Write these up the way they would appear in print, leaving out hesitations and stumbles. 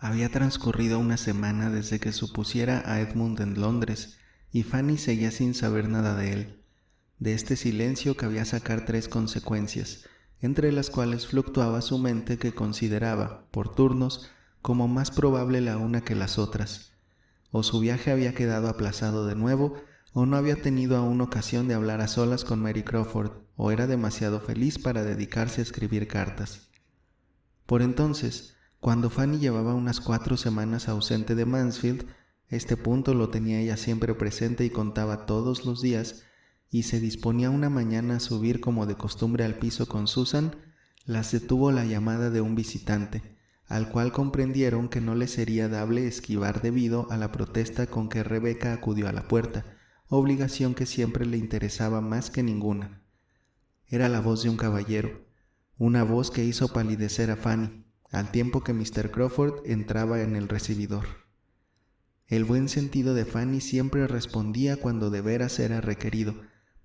Había transcurrido una semana desde que supusiera a Edmund en Londres, y Fanny seguía sin saber nada de él. De este silencio cabía sacar 3 consecuencias, entre las cuales fluctuaba su mente, que consideraba, por turnos, como más probable la una que las otras. O su viaje había quedado aplazado de nuevo, o no había tenido aún ocasión de hablar a solas con Mary Crawford, o era demasiado feliz para dedicarse a escribir cartas. Por entonces, cuando Fanny llevaba unas 4 semanas ausente de Mansfield, este punto lo tenía ella siempre presente y contaba todos los días, y se disponía una mañana a subir como de costumbre al piso con Susan, las detuvo la llamada de un visitante, al cual comprendieron que no le sería dable esquivar debido a la protesta con que Rebecca acudió a la puerta, obligación que siempre le interesaba más que ninguna. Era la voz de un caballero, una voz que hizo palidecer a Fanny, al tiempo que Mr. Crawford entraba en el recibidor. El buen sentido de Fanny siempre respondía cuando de veras era requerido,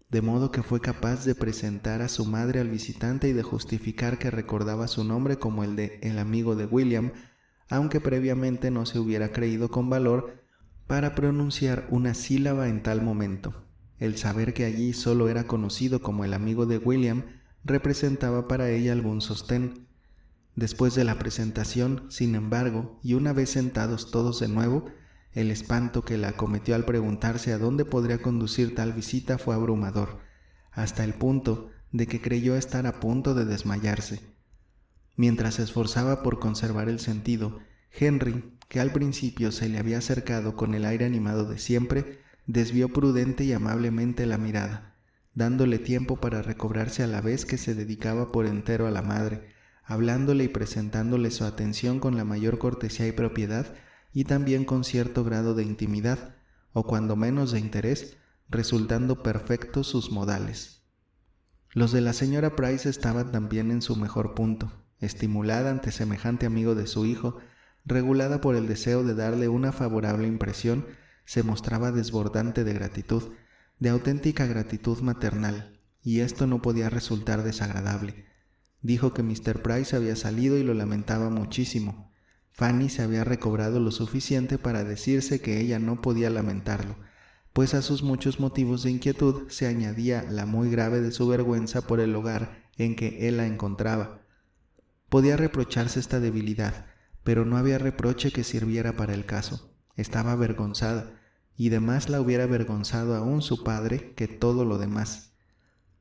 de modo que fue capaz de presentar a su madre al visitante y de justificar que recordaba su nombre como el de el amigo de William, aunque previamente no se hubiera creído con valor para pronunciar una sílaba en tal momento. El saber que allí solo era conocido como el amigo de William representaba para ella algún sostén. Después de la presentación, sin embargo, y una vez sentados todos de nuevo, el espanto que la acometió al preguntarse a dónde podría conducir tal visita fue abrumador, hasta el punto de que creyó estar a punto de desmayarse. Mientras se esforzaba por conservar el sentido, Henry, que al principio se le había acercado con el aire animado de siempre, desvió prudente y amablemente la mirada, dándole tiempo para recobrarse a la vez que se dedicaba por entero a la madre, hablándole y presentándole su atención con la mayor cortesía y propiedad, y también con cierto grado de intimidad, o cuando menos de interés, resultando perfectos sus modales. Los de la señora Price estaban también en su mejor punto, estimulada ante semejante amigo de su hijo, regulada por el deseo de darle una favorable impresión, se mostraba desbordante de gratitud, de auténtica gratitud maternal, y esto no podía resultar desagradable. Dijo que Mr. Price había salido y lo lamentaba muchísimo. Fanny se había recobrado lo suficiente para decirse que ella no podía lamentarlo, pues a sus muchos motivos de inquietud se añadía la muy grave de su vergüenza por el hogar en que él la encontraba. Podía reprocharse esta debilidad, pero no había reproche que sirviera para el caso. Estaba avergonzada, y de más la hubiera avergonzado aún su padre que todo lo demás.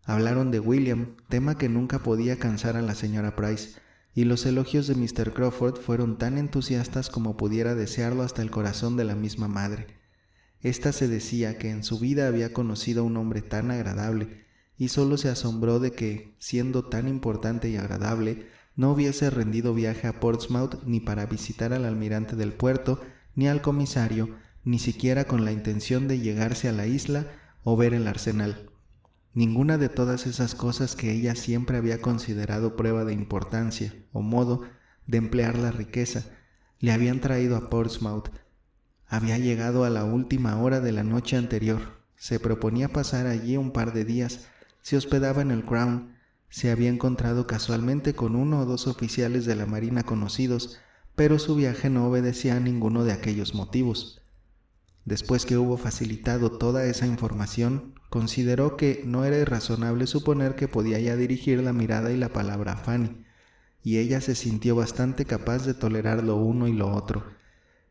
Hablaron de William, tema que nunca podía cansar a la señora Price, y los elogios de Mr. Crawford fueron tan entusiastas como pudiera desearlo hasta el corazón de la misma madre. Esta se decía que en su vida había conocido a un hombre tan agradable, y solo se asombró de que, siendo tan importante y agradable, no hubiese rendido viaje a Portsmouth ni para visitar al almirante del puerto, ni al comisario, ni siquiera con la intención de llegarse a la isla o ver el arsenal. Ninguna de todas esas cosas que ella siempre había considerado prueba de importancia o modo de emplear la riqueza le habían traído a Portsmouth. Había llegado a la última hora de la noche anterior, se proponía pasar allí un par de días, se hospedaba en el Crown, se había encontrado casualmente con 1 o 2 oficiales de la marina conocidos, pero su viaje no obedecía a ninguno de aquellos motivos. Después que hubo facilitado toda esa información, consideró que no era irrazonable suponer que podía ya dirigir la mirada y la palabra a Fanny, y ella se sintió bastante capaz de tolerar lo uno y lo otro,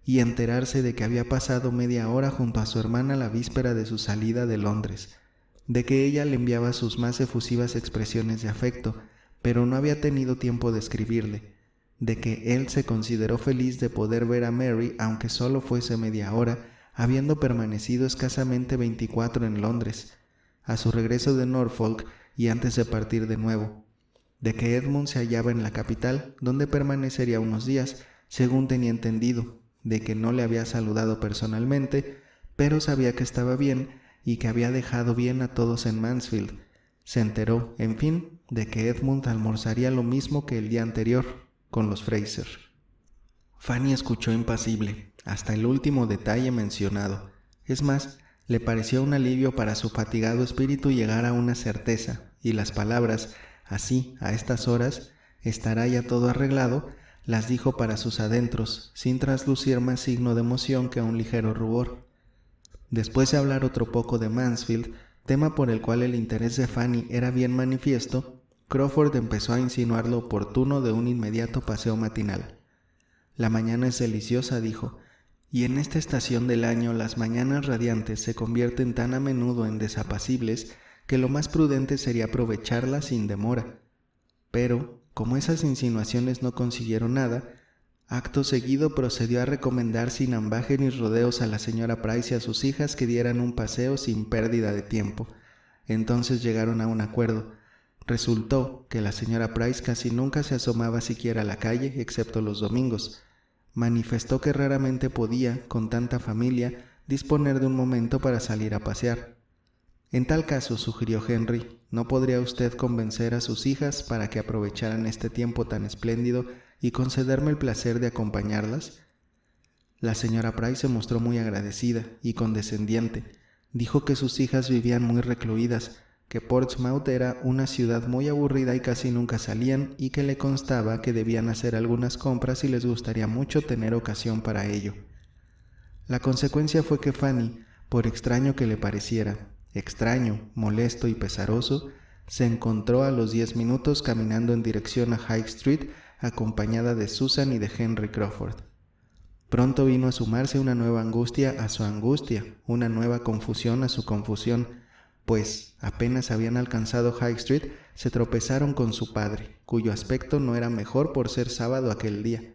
y enterarse de que había pasado media hora junto a su hermana la víspera de su salida de Londres, de que ella le enviaba sus más efusivas expresiones de afecto, pero no había tenido tiempo de escribirle, de que él se consideró feliz de poder ver a Mary aunque solo fuese media hora, habiendo permanecido escasamente 24 en Londres, a su regreso de Norfolk y antes de partir de nuevo, de que Edmund se hallaba en la capital, donde permanecería unos días, según tenía entendido, de que no le había saludado personalmente, pero sabía que estaba bien y que había dejado bien a todos en Mansfield. Se enteró, en fin, de que Edmund almorzaría lo mismo que el día anterior, con los Fraser. Fanny escuchó impasible, hasta el último detalle mencionado. Es más, le pareció un alivio para su fatigado espíritu llegar a una certeza, y las palabras, así, a estas horas, estará ya todo arreglado, las dijo para sus adentros, sin traslucir más signo de emoción que un ligero rubor. Después de hablar otro poco de Mansfield, tema por el cual el interés de Fanny era bien manifiesto, Crawford empezó a insinuar lo oportuno de un inmediato paseo matinal. «La mañana es deliciosa», dijo, «y en esta estación del año las mañanas radiantes se convierten tan a menudo en desapacibles que lo más prudente sería aprovecharlas sin demora». Pero, como esas insinuaciones no consiguieron nada, acto seguido procedió a recomendar sin ambaje ni rodeos a la señora Price y a sus hijas que dieran un paseo sin pérdida de tiempo. Entonces llegaron a un acuerdo. Resultó que la señora Price casi nunca se asomaba siquiera a la calle, excepto los domingos. Manifestó que raramente podía, con tanta familia, disponer de un momento para salir a pasear. «En tal caso», sugirió Henry, «¿no podría usted convencer a sus hijas para que aprovecharan este tiempo tan espléndido y concederme el placer de acompañarlas?» La señora Price se mostró muy agradecida y condescendiente. Dijo que sus hijas vivían muy recluidas, que Portsmouth era una ciudad muy aburrida y casi nunca salían, y que le constaba que debían hacer algunas compras y les gustaría mucho tener ocasión para ello. La consecuencia fue que Fanny, por extraño que le pareciera, extraño, molesto y pesaroso, se encontró a los 10 minutos caminando en dirección a High Street, acompañada de Susan y de Henry Crawford. Pronto vino a sumarse una nueva angustia a su angustia, una nueva confusión a su confusión, pues apenas habían alcanzado High Street, se tropezaron con su padre, cuyo aspecto no era mejor por ser sábado aquel día.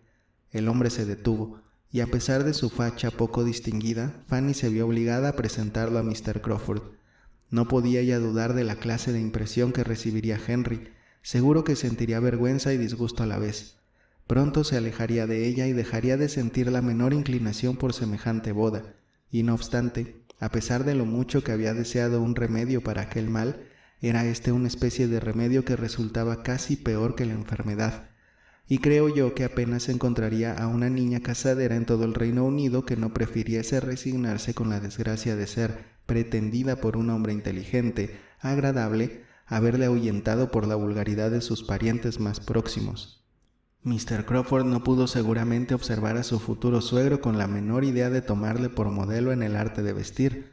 El hombre se detuvo, y a pesar de su facha poco distinguida, Fanny se vio obligada a presentarlo a Mr. Crawford. No podía ya dudar de la clase de impresión que recibiría Henry. Seguro que sentiría vergüenza y disgusto a la vez. Pronto se alejaría de ella y dejaría de sentir la menor inclinación por semejante boda. Y no obstante, a pesar de lo mucho que había deseado un remedio para aquel mal, era este una especie de remedio que resultaba casi peor que la enfermedad. Y creo yo que apenas encontraría a una niña casadera en todo el Reino Unido que no prefiriese resignarse con la desgracia de ser pretendida por un hombre inteligente, agradable, haberle ahuyentado por la vulgaridad de sus parientes más próximos. Mr. Crawford no pudo seguramente observar a su futuro suegro con la menor idea de tomarle por modelo en el arte de vestir,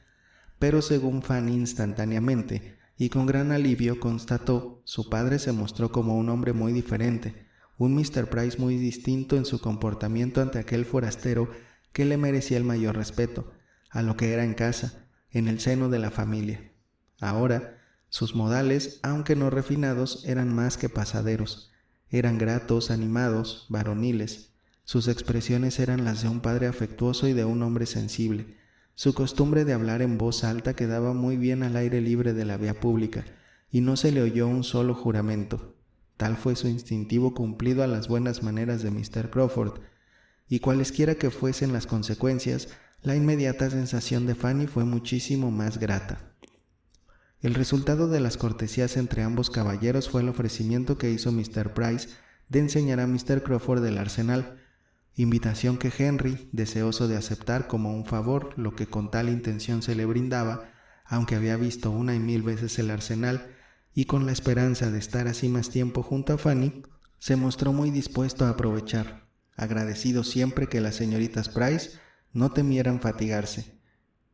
pero según Fanny instantáneamente, y con gran alivio constató, su padre se mostró como un hombre muy diferente, un Mr. Price muy distinto en su comportamiento ante aquel forastero que le merecía el mayor respeto, a lo que era en casa, en el seno de la familia. Ahora, sus modales, aunque no refinados, eran más que pasaderos. Eran gratos, animados, varoniles. Sus expresiones eran las de un padre afectuoso y de un hombre sensible. Su costumbre de hablar en voz alta quedaba muy bien al aire libre de la vía pública, y no se le oyó un solo juramento. Tal fue su instintivo cumplido a las buenas maneras de Mr. Crawford, y cualesquiera que fuesen las consecuencias, la inmediata sensación de Fanny fue muchísimo más grata. El resultado de las cortesías entre ambos caballeros fue el ofrecimiento que hizo Mr. Price de enseñar a Mr. Crawford el arsenal, invitación que Henry, deseoso de aceptar como un favor lo que con tal intención se le brindaba, aunque había visto 1 y 1000 veces el arsenal, y con la esperanza de estar así más tiempo junto a Fanny, se mostró muy dispuesto a aprovechar, agradecido siempre que las señoritas Price no temieran fatigarse,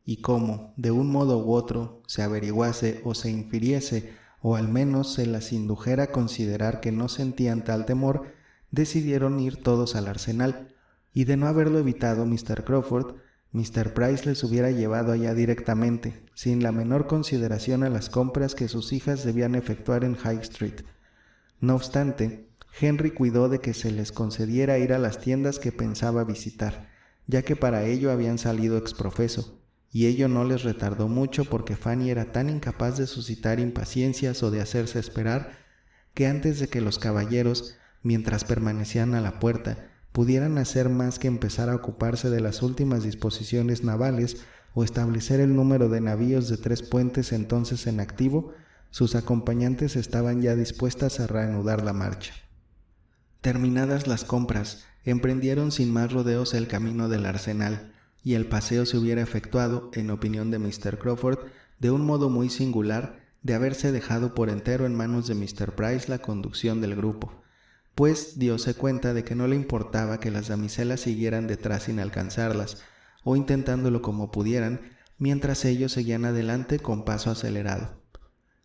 y como, de un modo u otro, se averiguase o se infiriese, o al menos se las indujera a considerar que no sentían tal temor, decidieron ir todos al arsenal, y de no haberlo evitado Mr. Crawford, Mr. Price les hubiera llevado allá directamente, sin la menor consideración a las compras que sus hijas debían efectuar en High Street. No obstante, Henry cuidó de que se les concediera ir a las tiendas que pensaba visitar, ya que para ello habían salido exprofeso, y ello no les retardó mucho porque Fanny era tan incapaz de suscitar impaciencias o de hacerse esperar, que antes de que los caballeros, mientras permanecían a la puerta, pudieran hacer más que empezar a ocuparse de las últimas disposiciones navales o establecer el número de navíos de 3 puentes entonces en activo, sus acompañantes estaban ya dispuestas a reanudar la marcha. Terminadas las compras, emprendieron sin más rodeos el camino del arsenal, y el paseo se hubiera efectuado, en opinión de Mr. Crawford, de un modo muy singular, de haberse dejado por entero en manos de Mr. Price la conducción del grupo. pues diose cuenta de que no le importaba que las damiselas siguieran detrás sin alcanzarlas, o intentándolo como pudieran, mientras ellos seguían adelante con paso acelerado.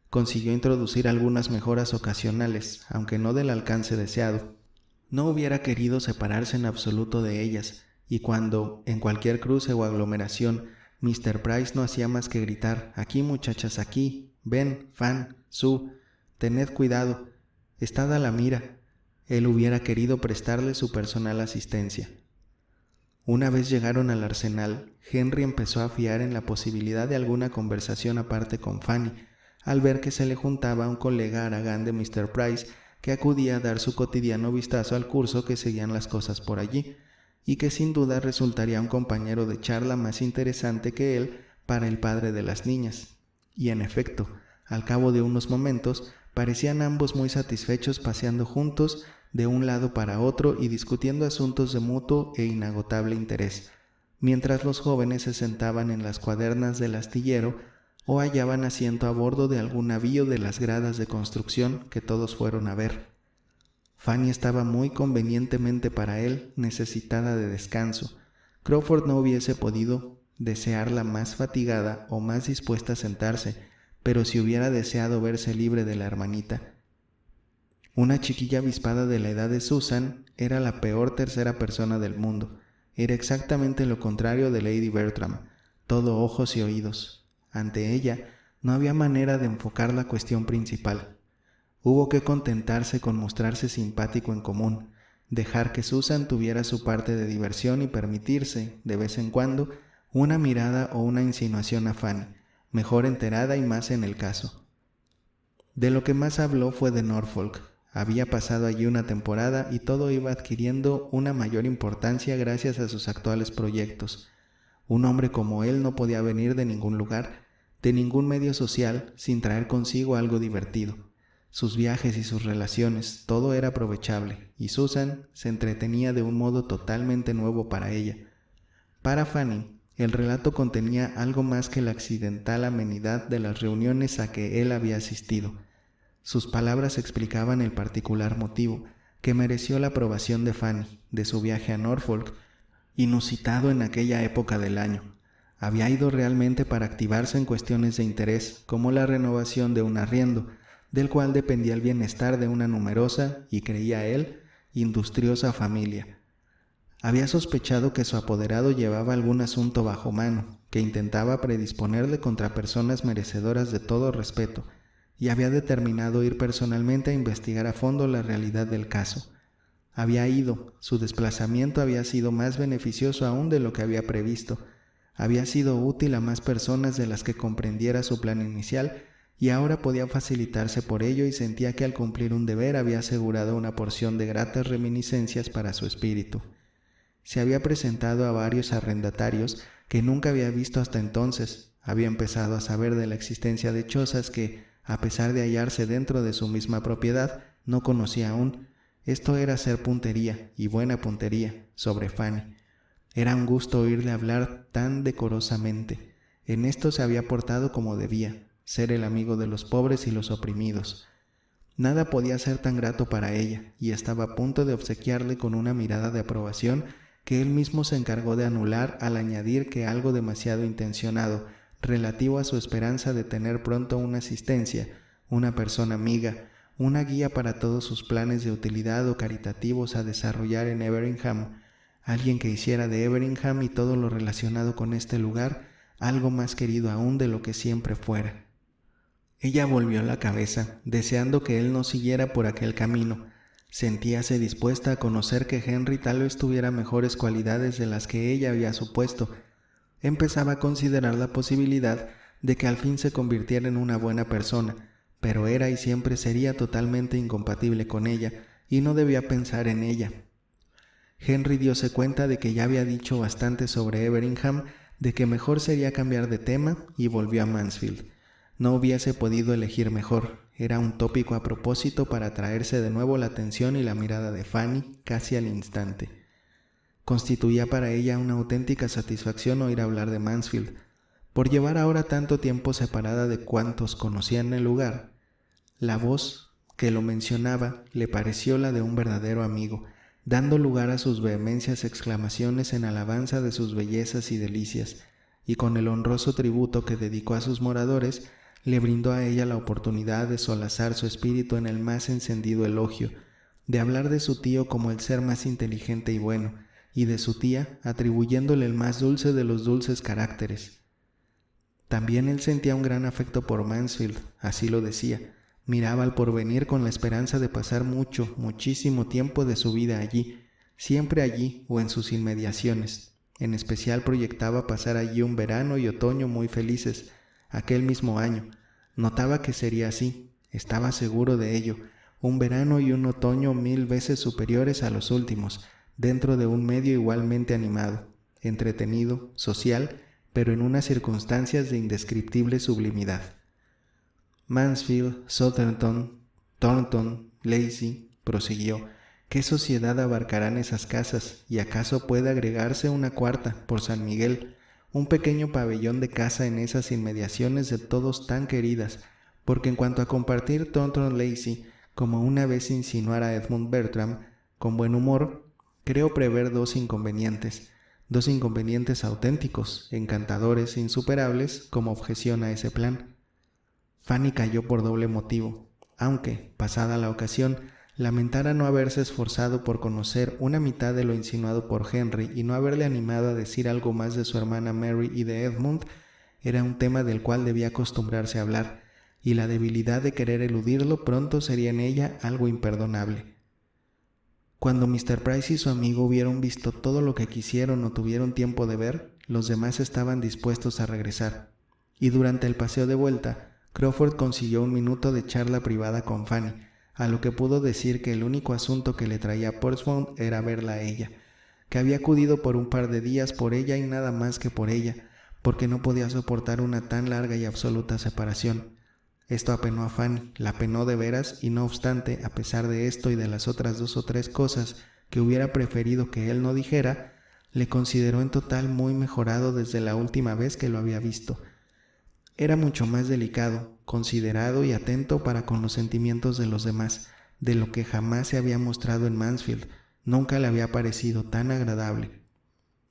Consiguió introducir algunas mejoras ocasionales, aunque no del alcance deseado. No hubiera querido separarse en absoluto de ellas, y cuando, en cualquier cruce o aglomeración, Mr. Price no hacía más que gritar: «Aquí, muchachas, aquí, ven, Fan, Sue, tened cuidado, estad a la mira», él hubiera querido prestarle su personal asistencia. Una vez llegaron al arsenal, Henry empezó a fiar en la posibilidad de alguna conversación aparte con Fanny, al ver que se le juntaba un colega haragán de Mr. Price que acudía a dar su cotidiano vistazo al curso que seguían las cosas por allí, y que sin duda resultaría un compañero de charla más interesante que él para el padre de las niñas. Y en efecto, al cabo de unos momentos, parecían ambos muy satisfechos paseando juntos de un lado para otro y discutiendo asuntos de mutuo e inagotable interés, mientras los jóvenes se sentaban en las cuadernas del astillero o hallaban asiento a bordo de algún navío de las gradas de construcción que todos fueron a ver. Fanny estaba muy convenientemente para él necesitada de descanso. Crawford no hubiese podido desearla más fatigada o más dispuesta a sentarse, pero si hubiera deseado verse libre de la hermanita. Una chiquilla avispada de la edad de Susan era la peor tercera persona del mundo. Era exactamente lo contrario de Lady Bertram, todo ojos y oídos. Ante ella no había manera de enfocar la cuestión principal. Hubo que contentarse con mostrarse simpático en común, dejar que Susan tuviera su parte de diversión y permitirse, de vez en cuando, una mirada o una insinuación a Fanny, mejor enterada y más en el caso. De lo que más habló fue de Norfolk. Había pasado allí una temporada y todo iba adquiriendo una mayor importancia gracias a sus actuales proyectos. Un hombre como él no podía venir de ningún lugar, de ningún medio social, sin traer consigo algo divertido. Sus viajes y sus relaciones, todo era aprovechable, y Susan se entretenía de un modo totalmente nuevo para ella. Para Fanny, el relato contenía algo más que la accidental amenidad de las reuniones a que él había asistido. Sus palabras explicaban el particular motivo que mereció la aprobación de Fanny de su viaje a Norfolk, inusitado en aquella época del año. Había ido realmente para activarse en cuestiones de interés, como la renovación de un arriendo, del cual dependía el bienestar de una numerosa, y creía él, industriosa familia. Había sospechado que su apoderado llevaba algún asunto bajo mano, que intentaba predisponerle contra personas merecedoras de todo respeto, y había determinado ir personalmente a investigar a fondo la realidad del caso. Había ido, su desplazamiento había sido más beneficioso aún de lo que había previsto, había sido útil a más personas de las que comprendiera su plan inicial, y ahora podía facilitarse por ello y sentía que al cumplir un deber había asegurado una porción de gratas reminiscencias para su espíritu. Se había presentado a varios arrendatarios que nunca había visto hasta entonces, había empezado a saber de la existencia de chozas que, a pesar de hallarse dentro de su misma propiedad, no conocía aún. Esto era hacer puntería, y buena puntería, sobre Fanny. Era un gusto oírle hablar tan decorosamente. En esto se había portado como debía, ser el amigo de los pobres y los oprimidos. Nada podía ser tan grato para ella, y estaba a punto de obsequiarle con una mirada de aprobación que él mismo se encargó de anular al añadir que algo demasiado intencionado, relativo a su esperanza de tener pronto una asistencia, una persona amiga, una guía para todos sus planes de utilidad o caritativos a desarrollar en Everingham, alguien que hiciera de Everingham y todo lo relacionado con este lugar algo más querido aún de lo que siempre fuera. Ella volvió la cabeza, deseando que él no siguiera por aquel camino. Sentíase dispuesta a conocer que Henry tal vez tuviera mejores cualidades de las que ella había supuesto. Empezaba a considerar la posibilidad de que al fin se convirtiera en una buena persona, pero era y siempre sería totalmente incompatible con ella, y no debía pensar en ella. Henry diose cuenta de que ya había dicho bastante sobre Everingham, de que mejor sería cambiar de tema, y volvió a Mansfield. No hubiese podido elegir mejor, era un tópico a propósito para atraerse de nuevo la atención y la mirada de Fanny casi al instante. Constituía para ella una auténtica satisfacción oír hablar de Mansfield, por llevar ahora tanto tiempo separada de cuantos conocían el lugar. La voz, que lo mencionaba le pareció la de un verdadero amigo, dando lugar a sus vehemencias exclamaciones en alabanza de sus bellezas y delicias, y con el honroso tributo que dedicó a sus moradores, le brindó a ella la oportunidad de solazar su espíritu en el más encendido elogio, de hablar de su tío como el ser más inteligente y bueno, y de su tía atribuyéndole el más dulce de los dulces caracteres. También él sentía un gran afecto por Mansfield, así lo decía. Miraba al porvenir con la esperanza de pasar muchísimo tiempo de su vida allí, siempre allí o en sus inmediaciones. En especial proyectaba pasar allí un verano y otoño muy felices, aquel mismo año. Notaba que sería así, estaba seguro de ello, un verano y un otoño 1000 veces superiores a los últimos, dentro de un medio igualmente animado, entretenido, social, pero en unas circunstancias de indescriptible sublimidad. Mansfield, Southampton, Thornton, Lacey, prosiguió, ¿qué sociedad abarcarán esas casas? Y acaso puede agregarse una cuarta, por San Miguel, un pequeño pabellón de casa en esas inmediaciones de todos tan queridas, porque en cuanto a compartir Thornton Lacey, como una vez insinuara Edmund Bertram, con buen humor, creo prever dos inconvenientes auténticos, encantadores, insuperables, como objeción a ese plan. Fanny cayó por doble motivo, aunque, pasada la ocasión, lamentara no haberse esforzado por conocer una mitad de lo insinuado por Henry y no haberle animado a decir algo más de su hermana Mary y de Edmund. Era un tema del cual debía acostumbrarse a hablar, y la debilidad de querer eludirlo pronto sería en ella algo imperdonable. Cuando Mr. Price y su amigo hubieron visto todo lo que quisieron o tuvieron tiempo de ver, los demás estaban dispuestos a regresar, y durante el paseo de vuelta, Crawford consiguió un minuto de charla privada con Fanny, a lo que pudo decir que el único asunto que le traía a Portsmouth era verla a ella, que había acudido por un par de días por ella y nada más que por ella, porque no podía soportar una tan larga y absoluta separación. Esto apenó a Fanny, la apenó de veras, y no obstante, a pesar de esto y de las otras 2 o 3 cosas que hubiera preferido que él no dijera, le consideró en total muy mejorado desde la última vez que lo había visto. Era mucho más delicado, considerado y atento para con los sentimientos de los demás, de lo que jamás se había mostrado en Mansfield. Nunca le había parecido tan agradable.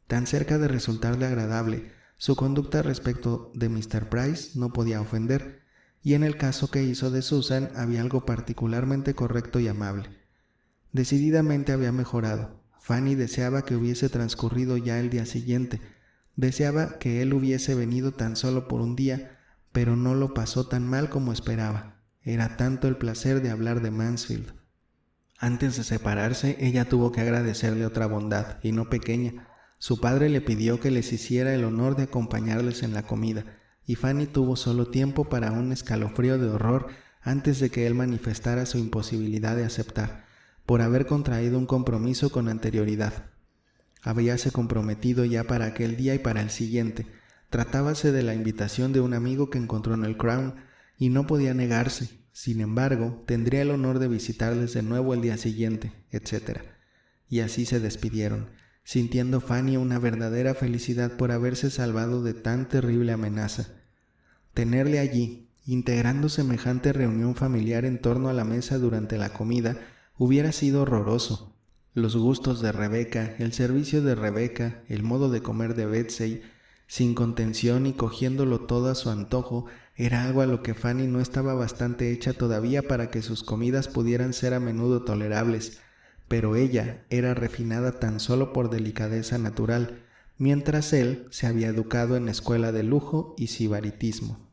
Tan cerca de resultarle agradable, su conducta respecto de Mr. Price no podía ofender, y en el caso que hizo de Susan había algo particularmente correcto y amable. Decididamente había mejorado. Fanny deseaba que hubiese transcurrido ya el día siguiente. Deseaba que él hubiese venido tan solo por un día, pero no lo pasó tan mal como esperaba. Era tanto el placer de hablar de Mansfield. Antes de separarse, ella tuvo que agradecerle otra bondad, y no pequeña. Su padre le pidió que les hiciera el honor de acompañarles en la comida, y Fanny tuvo solo tiempo para un escalofrío de horror antes de que él manifestara su imposibilidad de aceptar, por haber contraído un compromiso con anterioridad. Habíase comprometido ya para aquel día y para el siguiente. Tratábase de la invitación de un amigo que encontró en el Crown, y no podía negarse. Sin embargo, tendría el honor de visitarles de nuevo el día siguiente, etc. Y así se despidieron, sintiendo Fanny una verdadera felicidad por haberse salvado de tan terrible amenaza. Tenerle allí, integrando semejante reunión familiar en torno a la mesa durante la comida, hubiera sido horroroso. Los gustos de Rebecca, el servicio de Rebecca, el modo de comer de Betsey, sin contención y cogiéndolo todo a su antojo, era algo a lo que Fanny no estaba bastante hecha todavía para que sus comidas pudieran ser a menudo tolerables, pero ella era refinada tan solo por delicadeza natural, mientras él se había educado en escuela de lujo y sibaritismo.